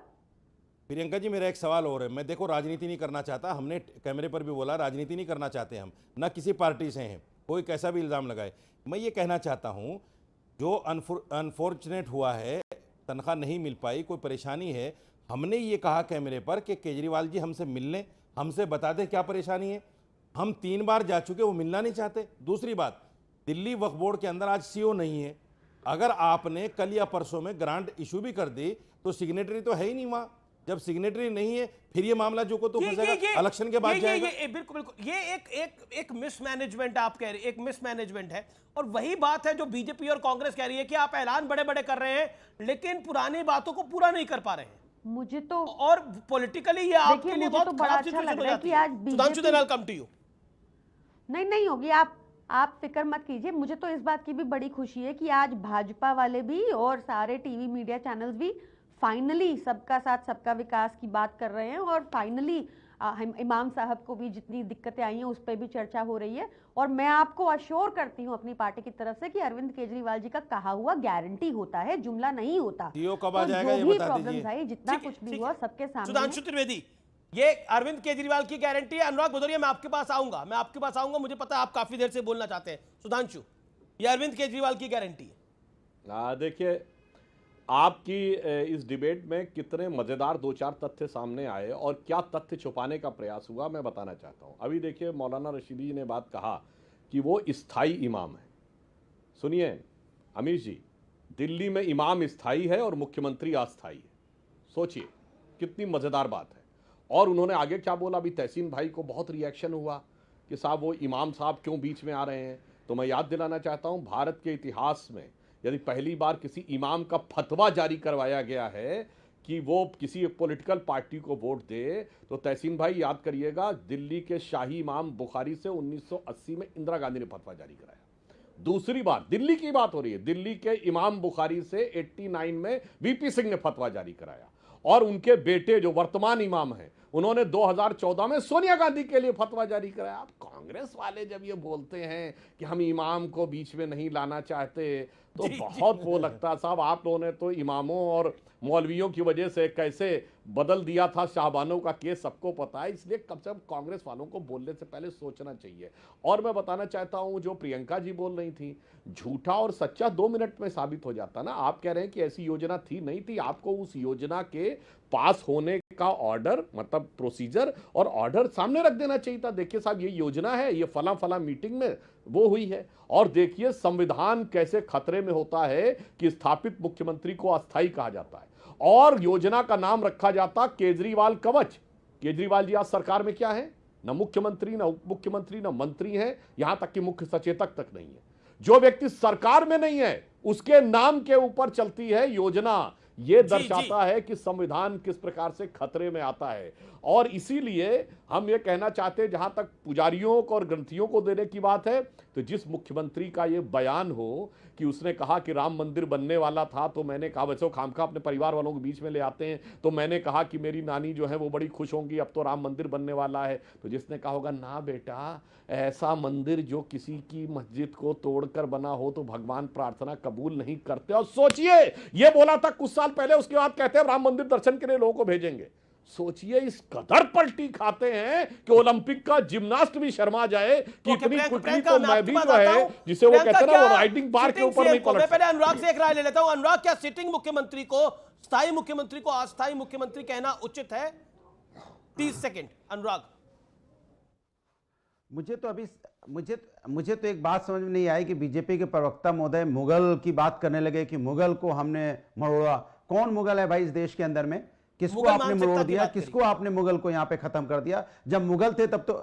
प्रियंका जी मेरा एक सवाल और है। मैं देखो राजनीति नहीं करना चाहता, हमने कैमरे पर भी बोला राजनीति नहीं करना चाहते हम, ना किसी पार्टी से हैं, कोई कैसा भी इल्ज़ाम लगाए। मैं ये कहना चाहता हूँ जो अनफॉर्चुनेट हुआ है, तनख्वाह नहीं मिल पाई, कोई परेशानी है, हमने ये कहा कैमरे पर कि केजरीवाल जी हमसे मिलने, हमसे बता दें क्या परेशानी है। हम 3 बार जा चुके, वो मिलना नहीं चाहते। दूसरी बात, दिल्ली वक्फ बोर्ड के अंदर आज सीओ नहीं है। अगर आपने कल या परसों में ग्रांट इशू भी कर दी तो सिग्नेटरी तो है ही नहीं वहाँ। जब सिग्नेटरी नहीं है फिर ये मामला जो को तो फंसेगा, इलेक्शन के बाद जाएगा। बिल्कुल ये एक मिसमैनेजमेंट आप कह रहे हैं, एक मिसमैनेजमेंट है। और वही बात है जो बीजेपी और कांग्रेस कह रही है कि आप ऐलान बड़े बड़े कर रहे हैं लेकिन पुरानी बातों को पूरा नहीं कर पा रहे हैं। मुझे तो और पॉलिटिकली ये आपके लिए बहुत खराब सिचुएशन हो जाती है। Sudhanshu then I come to you. नहीं होगी, आप फिक्र मत कीजिए। मुझे तो इस बात की भी बड़ी खुशी है कि आज भाजपा वाले भी और सारे टीवी मीडिया चैनल्स भी फाइनली सबका साथ सबका विकास की बात कर रहे हैं और फाइनली इमाम साहब को भी जितनी दिक्कतें आई हैं उस पर भी चर्चा हो रही है। और मैं आपको अश्योर करती हूं अपनी पार्टी की तरफ से कि अरविंद केजरीवाल जी का कहा हुआ गारंटी होता है, जुमला नहीं होता। कब आ जाएगा ये बता दीजिए। जितना कुछ भी हुआ सबके सामने। सुधांशु त्रिवेदी, ये अरविंद केजरीवाल की गारंटी है। अनुराग भदौरिया, मैं आपके पास आऊंगा, मुझे पता है आप काफी देर से बोलना चाहते हैं। सुधांशु, ये अरविंद केजरीवाल की गारंटी है। देखिए आपकी इस डिबेट में कितने मज़ेदार 2-4 तथ्य सामने आए और क्या तथ्य छुपाने का प्रयास हुआ मैं बताना चाहता हूं। अभी देखिए मौलाना रशीदी जी ने बात कहा कि वो स्थायी इमाम है। सुनिए अमीश जी, दिल्ली में इमाम स्थायी है और मुख्यमंत्री अस्थायी है। सोचिए कितनी मज़ेदार बात है। और उन्होंने आगे क्या बोला, अभी तहसीन भाई को बहुत रिएक्शन हुआ कि साहब वो इमाम साहब क्यों बीच में आ रहे हैं। तो मैं याद दिलाना चाहता हूँ, भारत के इतिहास में यदि पहली बार किसी इमाम का फतवा जारी करवाया गया है कि वो किसी पॉलिटिकल पार्टी को वोट दे, तो तहसीन भाई याद करिएगा, दिल्ली के शाही इमाम बुखारी से 1980 में इंदिरा गांधी ने फतवा जारी कराया। दूसरी बात, दिल्ली की बात हो रही है, दिल्ली के इमाम बुखारी से 89 में वीपी सिंह ने फतवा जारी कराया। और उनके बेटे जो वर्तमान इमाम हैं, उन्होंने 2014 में सोनिया गांधी के लिए फतवा जारी कराया। अब कांग्रेस वाले जब ये बोलते हैं कि हम इमाम को बीच में नहीं लाना चाहते, तो बहुत वो लगता है साहब आप लोगों ने तो इमामों और मौलवियों की वजह से कैसे बदल दिया था शाहबानो का केस सबको पता है, इसलिए कम से कम कांग्रेस वालों को बोलने से पहले सोचना चाहिए। और मैं बताना चाहता हूं, जो प्रियंका जी बोल रही थी, झूठा और सच्चा 2 मिनट में साबित हो जाता ना। आप कह रहे हैं कि ऐसी योजना थी, नहीं थी, आपको उस योजना के पास होने का ऑर्डर, मतलब प्रोसीजर और ऑर्डर सामने रख देना चाहिए था। देखिए साहब, ये योजना है, ये फला फला मीटिंग में वो हुई है। और देखिए संविधान कैसे खतरे में होता है कि स्थापित मुख्यमंत्री को अस्थायी कहा जाता है और योजना का नाम रखा जाता केजरीवाल कवच। केजरीवाल जी आज सरकार में क्या है? न मुख्यमंत्री, न उप मुख्यमंत्री, न मंत्री हैं, यहां तक कि मुख्य सचेतक तक नहीं है। जो व्यक्ति सरकार में नहीं है उसके नाम के ऊपर चलती है योजना। यह दर्शाता है कि संविधान किस प्रकार से खतरे में आता है। और इसीलिए हम यह कहना चाहते हैं, जहां तक पुजारियों को और ग्रंथियों को देने की बात है, तो जिस मुख्यमंत्री का यह बयान हो कि उसने कहा कि राम मंदिर बनने वाला था, तो मैंने कहा, वैसे वो खामखा अपने परिवार वालों के बीच में ले आते हैं, तो मैंने कहा कि मेरी नानी जो है वो बड़ी खुश होंगी, अब तो राम मंदिर बनने वाला है। तो जिसने कहा होगा, ना बेटा, ऐसा मंदिर जो किसी की मस्जिद को तोड़कर बना हो तो भगवान प्रार्थना कबूल नहीं करते। और सोचिए, ये बोला था कुछ साल पहले, उसके बाद कहते हैं राम मंदिर दर्शन के लिए लोगों को भेजेंगे। सोचिए, इस कदर पलटी खाते हैं कि ओलंपिक का जिम्नास्ट भी शर्मा जाए कि इतनी क्विकली तो मैं भी जो है, जिसे वो कहते हैं ना, वो राइडिंग बार के ऊपर नहीं पलट। मैं पहले अनुराग से एक राय ले लेता हूं। अनुराग, क्या सिटिंग मुख्यमंत्री को, स्थायी मुख्यमंत्री को अस्थायी मुख्यमंत्री कहना उचित है? 30 सेकंड अनुराग। मुझे तो एक बात समझ में नहीं आई कि बीजेपी के प्रवक्ता महोदय मुगल की बात करने लगे कि मुगल को हमने मरोड़ा। कौन मुगल है भाई इस देश के अंदर में? किसको आपने मरोड़ दिया? किसको आपने मुगल को यहां पे खत्म कर दिया? जब मुगल थे तब तो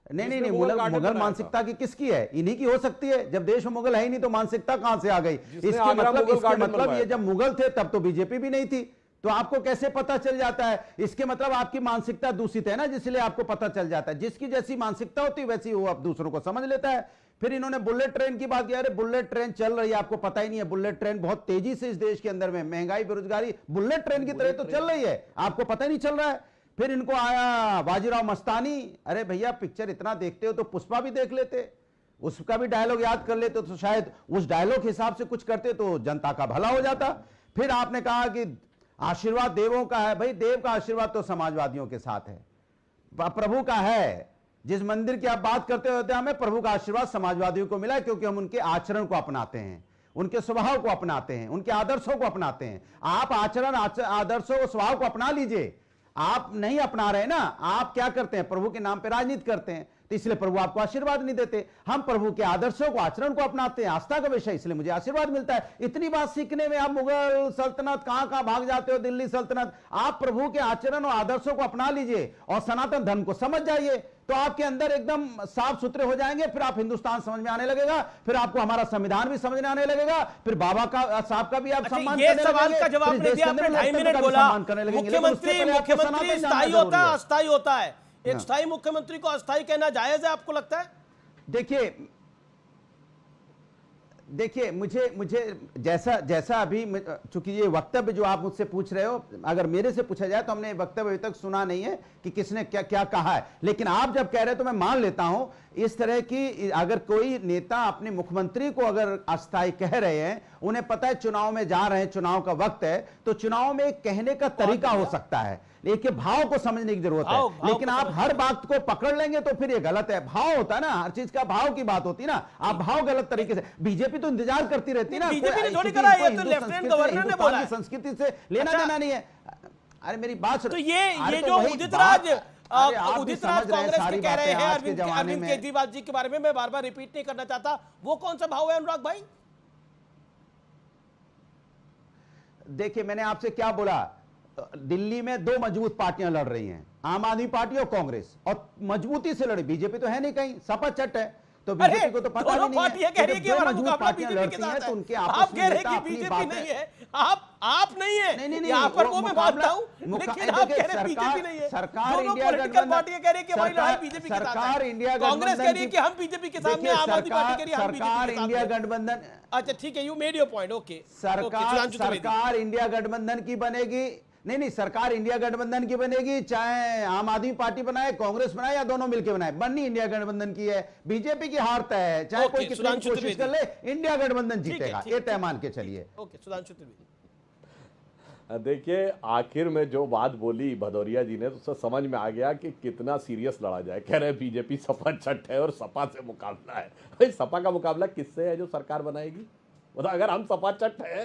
नहीं, मुगल मानसिकता की किसकी है? इन्हीं की हो सकती है। जब देश में मुगल है ही नहीं तो मानसिकता कहां से आ गई? इसके मतलब ये जब मुगल थे तब तो बीजेपी भी नहीं थी, तो आपको कैसे पता चल जाता है? इसके मतलब आपकी मानसिकता दूषित है ना, जिसलिए आपको पता चल जाता है। जिसकी जैसी मानसिकता होती है वैसी वो अब दूसरों को समझ लेता है। फिर इन्होंने बुलेट ट्रेन की बात की। अरे बुलेट ट्रेन चल रही है, आपको पता ही नहीं है? बुलेट ट्रेन बहुत तेजी से इस देश के अंदर में, महंगाई बेरोजगारी बुलेट ट्रेन की तरह तो चल रही है, आपको पता ही नहीं चल रहा है। फिर इनको आया बाजीराव मस्तानी। अरे भैया, पिक्चर इतना देखते हो तो पुष्पा भी देख लेते, उसका भी डायलॉग याद कर लेते तो शायद उस डायलॉग के हिसाब से कुछ करते तो जनता का भला हो जाता। फिर आपने कहा कि आशीर्वाद देवों का है। भाई, देव का आशीर्वाद तो समाजवादियों के साथ है, प्रभु का है। जिस मंदिर की आप बात करते होते हैं, हमें प्रभु का आशीर्वाद समाजवादियों को मिला है, क्योंकि हम उनके आचरण को अपनाते हैं, उनके स्वभाव को अपनाते हैं, उनके आदर्शों को अपनाते हैं। आप आचरण, आदर्शों और स्वभाव को अपना लीजिए। आप नहीं अपना रहे ना, आप क्या करते हैं? प्रभु के नाम पे राजनीति करते हैं, तो इसलिए प्रभु आपको आशीर्वाद नहीं देते। हम प्रभु के आदर्शों को, आचरण को अपनाते हैं, आस्था का विषय, इसलिए मुझे आशीर्वाद मिलता है। इतनी बात सीखने में आप मुगल सल्तनत कहां कहां भाग जाते हो, दिल्ली सल्तनत। आप प्रभु के आचरण और आदर्शों को अपना लीजिए और सनातन धर्म को समझ जाइए, तो आपके अंदर एकदम साफ सुथरे हो जाएंगे। फिर आप हिंदुस्तान समझ में आने लगेगा, फिर आपको हमारा संविधान भी समझ में आने लगेगा, फिर बाबा का साहब का भी आप सम्मान ये सवाल का जवाब नहीं दिया आपने, 2.5 मिनट बोला। मुख्यमंत्री स्थायी होता है, अस्थायी होता है? एक स्थायी मुख्यमंत्री को अस्थायी कहना जायज है, आपको लगता है? देखिए मुझे जैसा अभी, चूंकि ये वक्तव्य जो आप मुझसे पूछ रहे हो, अगर मेरे से पूछा जाए तो हमने वक्तव्य अभी तक सुना नहीं है कि किसने क्या क्या कहा है। लेकिन आप जब कह रहे हैं तो मैं मान लेता हूं, इस तरह की अगर कोई नेता अपने मुख्यमंत्री को अगर अस्थायी कह रहे हैं, उन्हें पता है चुनाव में जा रहे हैं, चुनाव का वक्त है, तो चुनाव में कहने का तरीका हो सकता है, लेकिन भाव को समझने की जरूरत है। लेकिन आप हर बात को पकड़ लेंगे तो फिर ये गलत है। भाव होता है ना, हर चीज का भाव की बात होती है ना। आप भाव गलत तरीके से, बीजेपी तो इंतजार करती रहती है ना, बीजेपी ने थोड़ी करा, ये तो लेफ्टिनेंट गवर्नर ने बोला, संस्कृति से लेना देना नहीं है। अरे मेरी बात सुनो, तो ये जो उदित राज कांग्रेस के कह रहे हैं अरविंद केजरीवाल जी के बारे में, मैं बार बार रिपीट नहीं करना चाहता, वो कौन सा भाव है अनुराग भाई? देखिए, मैंने आपसे क्या बोला, दिल्ली में 2 मजबूत पार्टियां लड़ रही हैं, आम आदमी पार्टी और कांग्रेस, और मजबूती से लड़ी। बीजेपी तो है नहीं कहीं, सपाचट है, तो बीजेपी को तो पता भी नहीं है। कह रही है कि हमारा मुकाबला बीजेपी के साथ है, तो उनके आप कह रहे हैं कि बीजेपी नहीं है, आप नहीं है, नहीं यहाँ पर वो मैं मानता हूं, लेकिन आप कह रहे हैं बीजेपी नहीं है। सरकार इंडिया गठबंधन पार्टियां कह रही है कि हमारी लड़ाई बीजेपी के साथ है, कांग्रेस कह रही है कि हम बीजेपी के सामने, आम आदमी पार्टी कह रही है हम सरकार इंडिया गठबंधन। अच्छा ठीक है, you made your point, okay. सरकार इंडिया गठबंधन की बनेगी, नहीं, सरकार इंडिया गठबंधन की बनेगी, चाहे आम आदमी पार्टी बनाए, कांग्रेस बनाए, या दोनों मिलकर बनाए, बननी इंडिया गठबंधन की है। बीजेपी की हार तय है, चाहे कोई कितनी कोशिश कर ले, इंडिया गठबंधन जीतेगा, ये तय मान के चलिए। ओके, सुधांशु त्रिवेदी। देखिए, आखिर में जो बात बोली भदौरिया जी ने तो उससे समझ में आ गया कि कितना सीरियस लड़ा जाए। कह रहे बीजेपी सपा छठ है और सपा से मुकाबला है। भाई सपा का मुकाबला किससे है जो सरकार बनाएगी? मतलब अगर हम सपा छठ है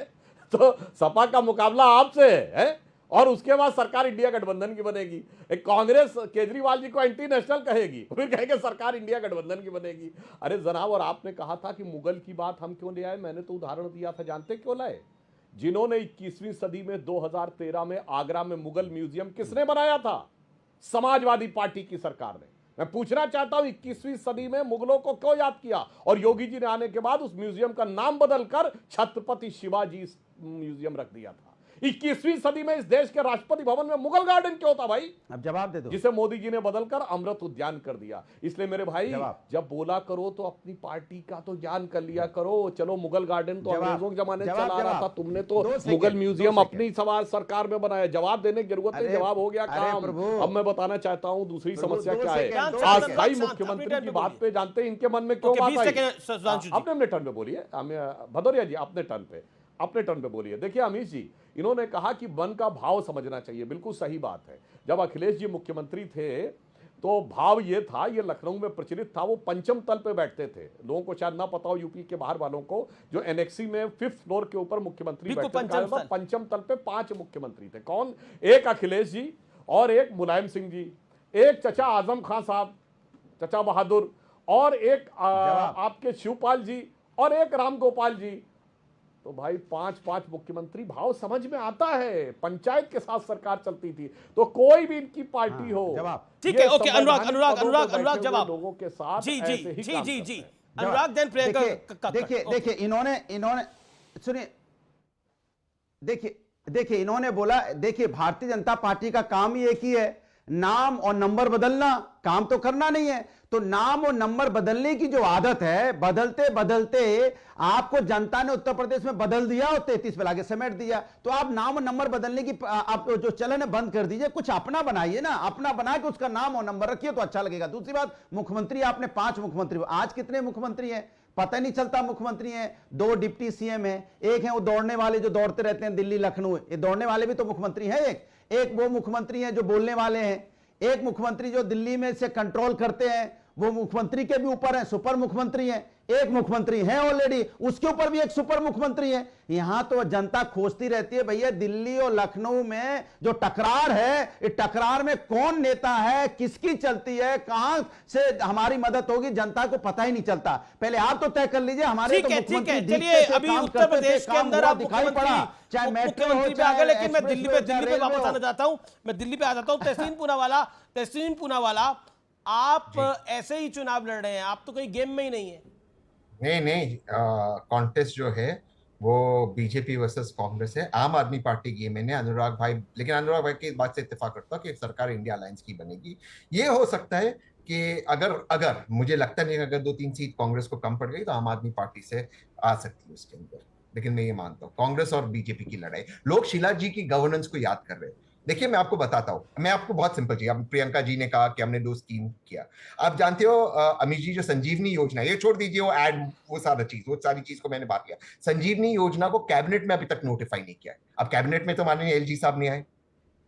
तो सपा का मुकाबला आपसे है और उसके बाद सरकार इंडिया गठबंधन की बनेगी। एक कांग्रेस केजरीवाल जी को एंटी नेशनल कहेगी, फिर कहेंगे सरकार इंडिया गठबंधन की बनेगी। अरे जनाब, और आपने कहा था कि मुगल की बात हम क्यों ले आए, मैंने तो उदाहरण दिया था, जानते क्यों लाए? जिन्होंने 21वीं सदी में 2013 में आगरा में मुगल म्यूजियम किसने बनाया था? समाजवादी पार्टी की सरकार ने। मैं पूछना चाहता हूं 21वीं सदी में मुगलों को क्यों याद किया और योगी जी ने आने के बाद उस म्यूजियम का नाम बदलकर छत्रपति शिवाजी म्यूजियम रख दिया था। 21वीं सदी में इस देश के राष्ट्रपति भवन में मुगल गार्डन क्यों था भाई? अब जवाब दे दो। जिसे मोदी जी ने बदलकर अमृत उद्यान कर दिया। इसलिए मेरे भाई जब बोला करो तो अपनी पार्टी का तो ज्ञान कर लिया करो। चलो मुगल गार्डन तो अंग्रेजों के जमाने चला रहा था, तुमने तो मुगल म्यूजियम अपनी सरकार में बनाया। जवाब देने की जरूरत नहीं, जवाब हो गया काम। अब मैं बताना चाहता हूँ दूसरी समस्या क्या है। अस्थायी मुख्यमंत्री की बात पे जानते हैं इनके मन में क्यों बात आई? अपने टर्न पे बोलिए भदौरिया जी, अपने टर्न पे बोलिए। देखिए अमीश जी, इन्होंने कहा कि वन का भाव समझना चाहिए, बिल्कुल सही बात है। जब अखिलेश जी मुख्यमंत्री थे तो भाव ये था, ये लखनऊ में प्रचलित था, वो पंचम तल पे बैठते थे। लोगों को शायद ना पता हो, यूपी के बाहर वालों को, जो एनेक्सी में 5th फ्लोर के ऊपर मुख्यमंत्री बैठते थे। पंचम तल पे 5 मुख्यमंत्री थे। कौन? एक अखिलेश जी और एक मुलायम सिंह जी, एक चचा आजम खान साहब, चचा बहादुर, और एक आपके शिवपाल जी और एक राम गोपाल जी। तो भाई 5 मुख्यमंत्री, भाव समझ में आता है। पंचायत के साथ सरकार चलती थी, तो कोई भी इनकी पार्टी हो। ठीक है, ओके, अनुराग जवाब लोगों के साथ जी अनुराग देन प्रियंका। देखिए इन्होंने सुनिए, देखिए इन्होंने बोला, देखिए भारतीय जनता पार्टी का काम ही एक ही है, नाम और नंबर बदलना, काम तो करना नहीं है। तो नाम और नंबर बदलने की जो आदत है, बदलते बदलते आपको जनता ने उत्तर प्रदेश में बदल दिया और 33 पे लाके समेट दिया। तो आप नाम और नंबर बदलने की आप जो चलन है बंद कर दीजिए, कुछ अपना बनाइए ना, अपना बना के उसका नाम और नंबर रखिए तो अच्छा लगेगा। दूसरी बात, मुख्यमंत्री आपने 5 मुख्यमंत्री, आज कितने मुख्यमंत्री हैं पता नहीं चलता। मुख्यमंत्री हैं, 2 डिप्टी सीएम हैं, एक है वो दौड़ने वाले जो दौड़ते रहते हैं दिल्ली लखनऊ, ये दौड़ने वाले भी तो मुख्यमंत्री हैं। एक वो मुख्यमंत्री हैं जो बोलने वाले हैं, एक मुख्यमंत्री जो दिल्ली में से कंट्रोल करते हैं, वो मुख्यमंत्री के भी ऊपर है, सुपर मुख्यमंत्री हैं। एक मुख्यमंत्री है ऑलरेडी, उसके ऊपर भी एक सुपर मुख्यमंत्री है। यहां तो जनता खोजती रहती है भैया दिल्ली और लखनऊ में जो टकरार है, इस टकरार में कौन नेता है, किसकी चलती है, कहां से हमारी मदद होगी, जनता को पता ही नहीं चलता। पहले आप तो तय कर लीजिए। हमारे तो मुख्यमंत्री चलिए अभी उत्तर प्रदेश के अंदर आप दिखाई पड़ा, चाहे मेट्रो हो चाहे, लेकिन मैं दिल्ली पे वापस आना चाहता हूं। मैं दिल्ली पे आ जाता हूं। तहसीन पूनावाला, आप ऐसे ही चुनाव लड़ रहे हैं, आप तो कोई गेम में ही नहीं है। नहीं, कॉन्टेस्ट जो है वो बीजेपी वर्सेस कांग्रेस है, आम आदमी पार्टी गेम में नहीं। अनुराग भाई, लेकिन अनुराग भाई की बात से इत्तेफाक करता हूँ कि सरकार इंडिया अलायंस की बनेगी। ये हो सकता है कि अगर मुझे लगता नहीं, अगर 2-3 सीट कांग्रेस को कम पड़ गई तो आम आदमी पार्टी से आ सकती है उसके अंदर। लेकिन मैं ये मानता हूँ कांग्रेस और बीजेपी की लड़ाई, लोग शीला जी की गवर्नेंस को याद कर रहे हैं। देखिए मैं आपको बताता हूँ, मैं आपको बहुत सिंपल चीज, अब प्रियंका जी ने कहा कि हमने 2 स्कीम किया। आप जानते हो अमित जी, जो संजीवनी योजना, ये छोड़ दीजिए वो एड, वो सारी चीज को मैंने बात किया। संजीवनी योजना को कैबिनेट में अभी तक नोटिफाई नहीं किया है। अब कैबिनेट में तो माननीय एलजी साहब नहीं आए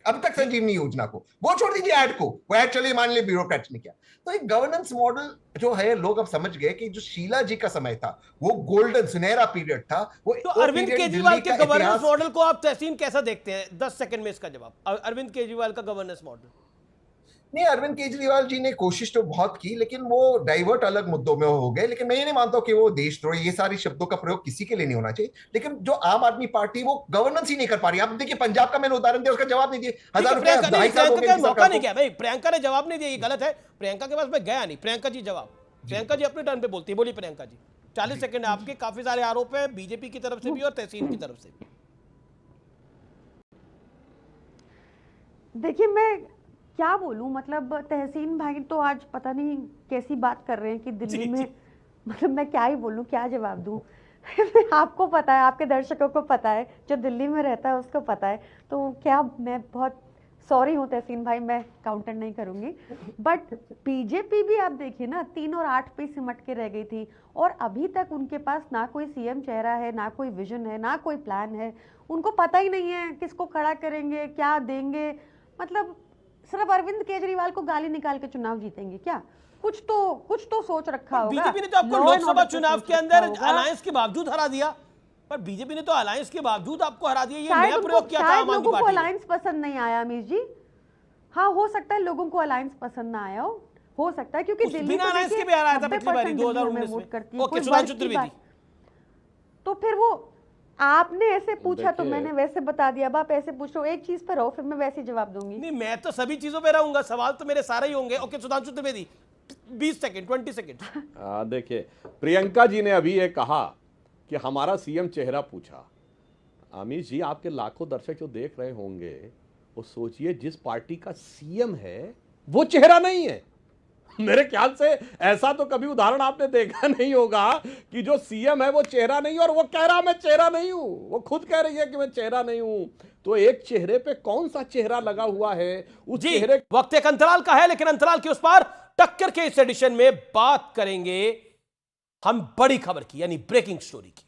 अब तक संजीवनी योजना को, वो छोड़ दीजिए ऐड को, वो ऐड चलिए मान लीजिए ब्यूरोक्रेट्स ने किया। तो एक गवर्नेंस मॉडल जो है, लोग अब समझ गए कि जो शीला जी का समय था वो गोल्डन सुनहरा पीरियड था। वो तो अरविंद केजरीवाल के गवर्नेंस मॉडल को आप तहसीन कैसा देखते हैं? 10 सेकंड में इसका जवाब। अरविंद केजरीवाल का गवर्नेंस मॉडल। नहीं, अरविंद केजरीवाल जी ने कोशिश तो बहुत की, लेकिन वो डाइवर्ट अलग मुद्दों में हो गए। लेकिन मैं ये नहीं मानता हूं कि वो देशद्रोही, ये सारी शब्दों का प्रयोग किसी के लिए नहीं होना चाहिए। लेकिन जो आम आदमी पार्टी, वो गवर्नेंस ही नहीं कर पा रही। आप देखिए पंजाब का मैंने उदाहरण दिया, उसका जवाब नहीं दिए। 1000 रुपया मौका नहीं किया भाई, प्रियंका ने जवाब नहीं दिया, ये गलत है। प्रियंका के पास मैं गया नहीं। प्रियंका जी जवाब, प्रियंका जी अपने टर्न पे बोलती है। बोलिए प्रियंका जी, 40 सेकंड है आपके। काफी सारे आरोप है बीजेपी की तरफ से भी और तहसीन की तरफ से भी। देखिए मैं क्या बोलूं, मतलब तहसीन भाई तो आज पता नहीं कैसी बात कर रहे हैं कि दिल्ली में, मतलब मैं क्या ही बोलूं, क्या जवाब दूं। आपको पता है, आपके दर्शकों को पता है, जो दिल्ली में रहता है उसको पता है। तो क्या मैं बहुत सॉरी हूँ तहसीन भाई, मैं काउंटर नहीं करूंगी। बट बीजेपी भी आप देखिए ना 3 और 8 पे सिमट के रह गई थी, और अभी तक उनके पास ना कोई सीएम चेहरा है, ना कोई विजन है, ना कोई प्लान है। उनको पता ही नहीं है किसको खड़ा करेंगे, क्या देंगे। मतलब सिर्फ अरविंद केजरीवाल को गाली निकाल के चुनाव जीतेंगे क्या? कुछ तो सोच रखा होगा। बीजेपी ने तो आपको लोकसभा चुनाव के अंदर अलायंस के बावजूद हरा दिया, पर बीजेपी ने तो अलायंस के बावजूद आपको हरा दिया। ये नया प्रयोग किया था आम आदमी लोगों को पार्टी ने। अलायंस पसंद नहीं आया अमीश जी। हाँ, हो सकता है लोगों को अलायंस पसंद ना आया हो सकता है, क्योंकि दिल्ली बिना अलायंस के भी आ रहा था पिछली बारी 2019 में। ओके, सुधांशु त्रिवेदी। तो फिर वो आपने ऐसे पूछा तो मैंने वैसे बता दिया। अब आप ऐसे पूछ रहे हो, एक चीज पर रहो, फिर मैं वैसे जवाब दूंगी। नहीं, मैं तो सभी चीजों पे रहूंगा, सवाल तो मेरे सारे ही होंगे। Okay, Sudhanshu Trivedi 20 second 20 second. देखिए, प्रियंका जी ने अभी ये कहा कि हमारा सीएम चेहरा पूछा। अमीश जी, आपके लाखों दर्शक जो देख रहे होंगे वो सोचिए, जिस पार्टी का सीएम है वो चेहरा नहीं है। मेरे ख्याल से ऐसा तो कभी उदाहरण आपने देखा नहीं होगा कि जो सीएम है वो चेहरा नहीं, और वो कह रहा मैं चेहरा नहीं हूं, वो खुद कह रही है कि मैं चेहरा नहीं हूं। तो एक चेहरे पे कौन सा चेहरा लगा हुआ है? उस चेहरे वक्त एक अंतराल का है, लेकिन अंतराल के उस पार टक्कर के इस एडिशन में बात करेंगे हम बड़ी खबर की, यानी ब्रेकिंग स्टोरी की।